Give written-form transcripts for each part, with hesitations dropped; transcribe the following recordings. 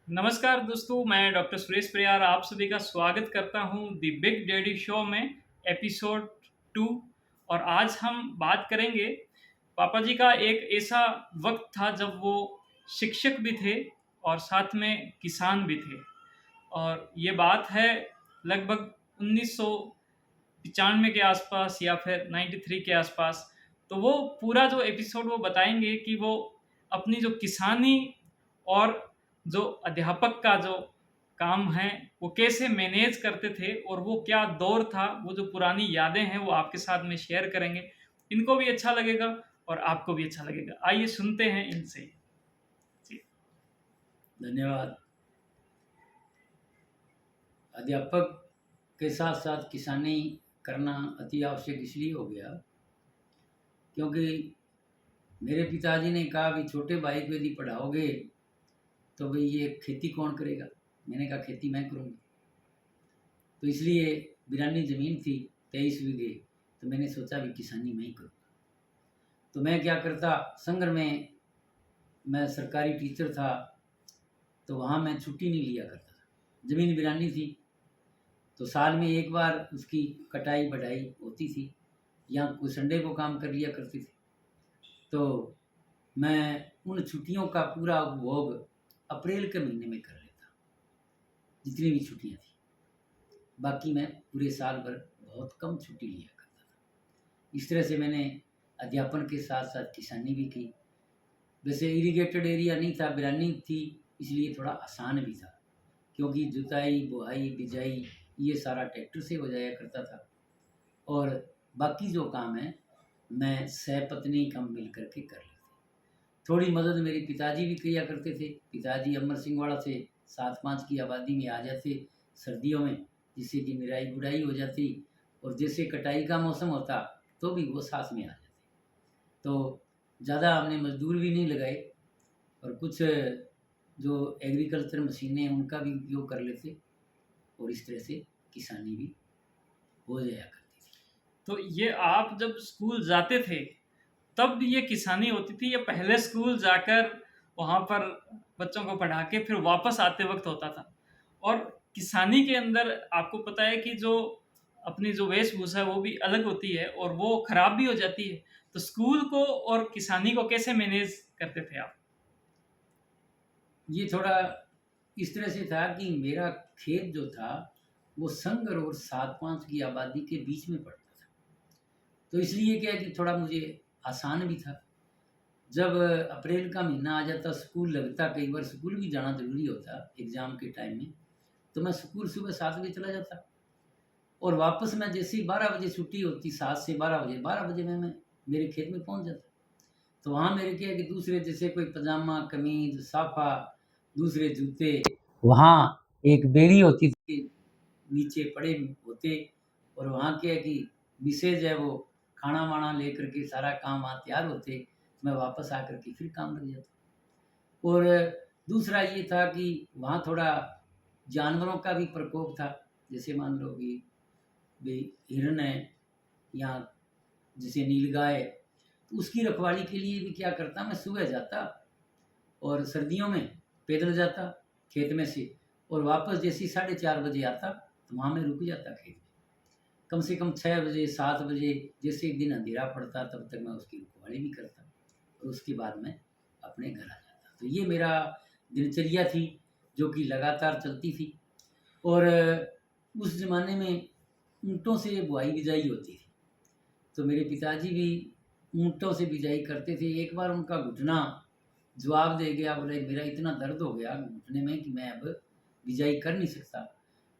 नमस्कार दोस्तों, मैं डॉक्टर सुरेश परियार आप सभी का स्वागत करता हूं द बिग डैडी शो में एपिसोड 2। और आज हम बात करेंगे पापा जी का एक ऐसा वक्त था जब वो शिक्षक भी थे और साथ में किसान भी थे। और ये बात है लगभग 1995 के आसपास या फिर 93 के आसपास। तो वो पूरा जो एपिसोड वो बताएंगे कि वो अपनी जो किसानी और जो अध्यापक का जो काम है वो कैसे मैनेज करते थे और वो क्या दौर था, वो जो पुरानी यादें हैं वो आपके साथ में शेयर करेंगे। इनको भी अच्छा लगेगा और आपको भी अच्छा लगेगा। आइए सुनते हैं इनसे। जी। धन्यवाद। अध्यापक के साथ साथ किसानी करना अति आवश्यक इसलिए हो गया क्योंकि मेरे पिताजी ने कहा कि छोटे भाई को यदि पढ़ाओगे तो भाई ये खेती कौन करेगा। मैंने कहा खेती मैं करूँगा। तो इसलिए बिरानी ज़मीन थी 23 बीघे, तो मैंने सोचा भी किसानी मैं ही करूँगा। तो मैं क्या करता, संगर में मैं सरकारी टीचर था, तो वहाँ मैं छुट्टी नहीं लिया करता था। ज़मीन बिरानी थी तो साल में एक बार उसकी कटाई बढ़ाई होती थी, या कोई संडे को काम कर लिया करती थी। तो मैं उन छुट्टियों का पूरा उपभोग अप्रैल के महीने में कर लेता, जितनी भी छुट्टियां थी। बाकी मैं पूरे साल भर बहुत कम छुट्टी लिया करता था। इस तरह से मैंने अध्यापन के साथ साथ किसानी भी की। वैसे इरिगेटेड एरिया नहीं था, बिरानी थी, इसलिए थोड़ा आसान भी था क्योंकि जुताई बुआई बिजाई ये सारा ट्रैक्टर से हो जाया करता था। और बाकी जो काम है मैं सहपत्नी कम मिल करके कर लेते। थोड़ी मदद मेरे पिताजी भी किया करते थे। पिताजी अमर सिंह वाला से 7-5 की आबादी में आ जाते सर्दियों में, जिससे कि निराई गुड़ाई हो जाती, और जैसे कटाई का मौसम होता तो भी वो साथ में आ जाते। तो ज़्यादा हमने मजदूर भी नहीं लगाए, और कुछ जो एग्रीकल्चर मशीनें हैं उनका भी उपयोग कर लेते, और इस तरह से किसानी भी हो जाया करती थी। तो ये आप जब स्कूल जाते थे तब भी ये किसानी होती थी या पहले स्कूल जाकर वहाँ पर बच्चों को पढ़ा के फिर वापस आते वक्त होता था? और किसानी के अंदर आपको पता है कि जो अपनी जो वेशभूषा है वो भी अलग होती है और वो खराब भी हो जाती है। तो स्कूल को और किसानी को कैसे मैनेज करते थे आप? ये थोड़ा इस तरह से था कि मेरा खेत जो था वो संगर और 7-5 की आबादी के बीच में पड़ता था। तो इसलिए क्या है कि थोड़ा मुझे आसान भी था। जब अप्रैल का महीना आ जाता, स्कूल लगता, कई बार स्कूल भी जाना ज़रूरी होता एग्ज़ाम के टाइम में, तो मैं स्कूल सुबह 7 बजे चला जाता, और वापस मैं जैसे ही 12 बजे छुट्टी होती, 7 से 12 बजे, 12 बजे मैं मेरे खेत में पहुंच जाता। तो वहाँ मेरे क्या है कि दूसरे जैसे कोई पजामा कमीज साफा, दूसरे जूते, वहाँ एक बेड़ी होती थी, नीचे पड़े होते, और वहाँ क्या है कि मिसेज है वो खाना वाना लेकर के सारा काम वहाँ तैयार होते, मैं वापस आकर के फिर काम लग जाता। और दूसरा ये था कि वहाँ थोड़ा जानवरों का भी प्रकोप था। जैसे मान लो कि भी हिरन है, या जैसे नीलगाय, तो उसकी रखवाली के लिए भी क्या करता, मैं सुबह जाता और सर्दियों में पैदल जाता खेत में से, और वापस जैसे 4:30 बजे आता, तो वहाँ मैं रुक जाता खेत में। कम से कम 6 बजे 7 बजे, जैसे एक दिन अंधेरा पड़ता तब तक मैं उसकी रखवाली भी करता, और उसके बाद मैं अपने घर आ जाता। तो ये मेरा दिनचर्या थी जो कि लगातार चलती थी। और उस ज़माने में ऊँटों से बुआई बिजाई होती थी, तो मेरे पिताजी भी ऊँटों से बिजाई करते थे। एक बार उनका घुटना जवाब दे गया, बोले मेरा इतना दर्द हो गया घुटने में कि मैं अब बिजाई कर नहीं सकता।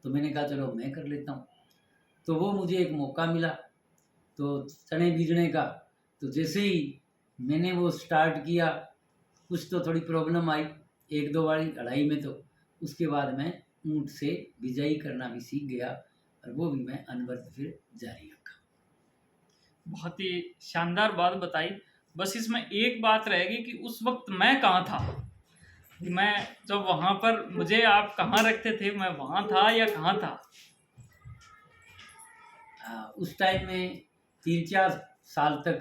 तो मैंने कहा चलो मैं कर लेता हूँ। तो वो मुझे एक मौका मिला तो चने बीजने का। तो जैसे ही मैंने वो स्टार्ट किया, कुछ तो थोड़ी प्रॉब्लम आई 1-2 बारी अढ़ाई में, तो उसके बाद मैं ऊँट से बिजाई करना भी सीख गया, और वो भी मैं अनवरत फिर जारी रखा। बहुत ही शानदार बात बताई। बस इसमें एक बात रहेगी कि उस वक्त मैं कहाँ था? कि मैं जब वहाँ पर मुझे आप कहाँ रखते थे, मैं वहाँ था या कहाँ था? उस टाइम में 3-4 साल तक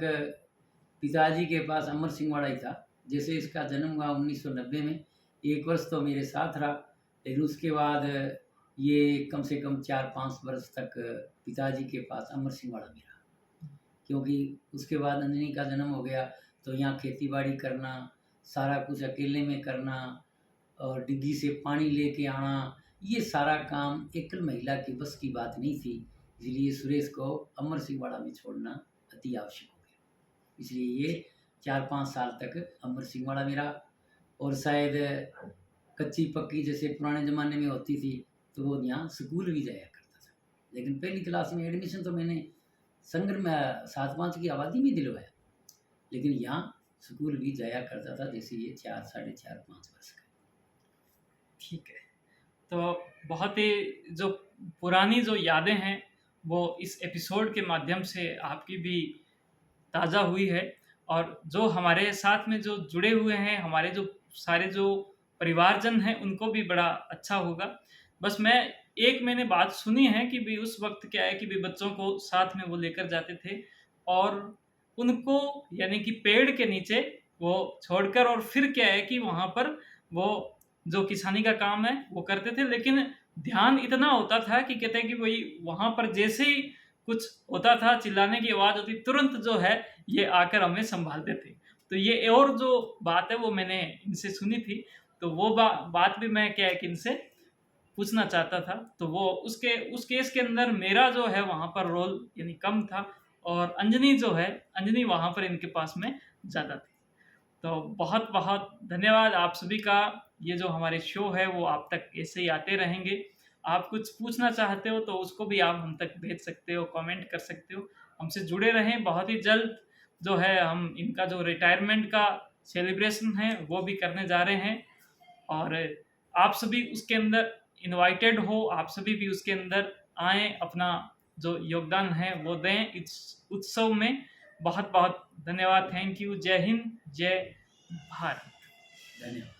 पिताजी के पास अमर सिंह वाड़ा ही था। जैसे इसका जन्म हुआ 1990 में, 1 वर्ष तो मेरे साथ रहा, लेकिन उसके बाद ये कम से कम 4-5 वर्ष तक पिताजी के पास अमर सिंह वाड़ा में रहा। क्योंकि उसके बाद अंजनी का जन्म हो गया, तो यहाँ खेती-बाड़ी करना, सारा कुछ अकेले में करना और डिग्गी से पानी लेके आना, ये सारा काम एकल महिला की बस की बात नहीं थी। इसलिए सुरेश को अमर सिंह वाड़ा में छोड़ना अति आवश्यक हो गया। इसलिए ये 4-5 साल तक अमर सिंह वाड़ा में रहा और शायद कच्ची-पक्की जैसे पुराने ज़माने में होती थी, तो वो यहाँ स्कूल भी जाया करता था। लेकिन पहली क्लास में एडमिशन तो मैंने संगर में 7-5 की आबादी में दिलवाया, लेकिन यहाँ स्कूल भी जाया करता था, जैसे ये 4, साढ़े 4-5 वर्ष का। ठीक है। तो बहुत ही जो पुरानी जो यादें हैं, वो इस एपिसोड के माध्यम से आपकी भी ताज़ा हुई है और जो हमारे साथ में जो जुड़े हुए हैं, हमारे जो सारे जो परिवारजन हैं, उनको भी बड़ा अच्छा होगा। बस मैंने बात सुनी है कि भई उस वक़्त क्या है कि भई बच्चों को साथ में वो लेकर जाते थे और उनको यानी कि पेड़ के नीचे वो छोड़कर और फिर क्या है कि वहाँ पर वो जो किसानी का काम है वो करते थे। लेकिन ध्यान इतना होता था कि कहते हैं कि भई वहाँ पर जैसे ही कुछ होता था, चिल्लाने की आवाज़ होती, तुरंत जो है ये आकर हमें सँभालते थे। तो ये और जो बात है वो मैंने इनसे सुनी थी, तो वो बात भी मैं क्या है कि इनसे पूछना चाहता था। तो वो उस केस के अंदर मेरा जो है वहाँ पर रोल यानी कम था और अंजनी जो है, अंजनी वहाँ पर इनके पास में ज़्यादा थी। तो बहुत-बहुत धन्यवाद आप सभी का। ये जो हमारे शो है वो आप तक ऐसे ही आते रहेंगे। आप कुछ पूछना चाहते हो तो उसको भी आप हम तक भेज सकते हो, कमेंट कर सकते हो। हमसे जुड़े रहें। बहुत ही जल्द जो है हम इनका जो रिटायरमेंट का सेलिब्रेशन है वो भी करने जा रहे हैं और आप सभी उसके अंदर इनवाइटेड हो। आप सभी भी उसके अंदर आएँ, अपना जो योगदान है वो दें इस उत्सव में। बहुत-बहुत धन्यवाद। Thank you. जय हिंद, जय भारत। धन्यवाद।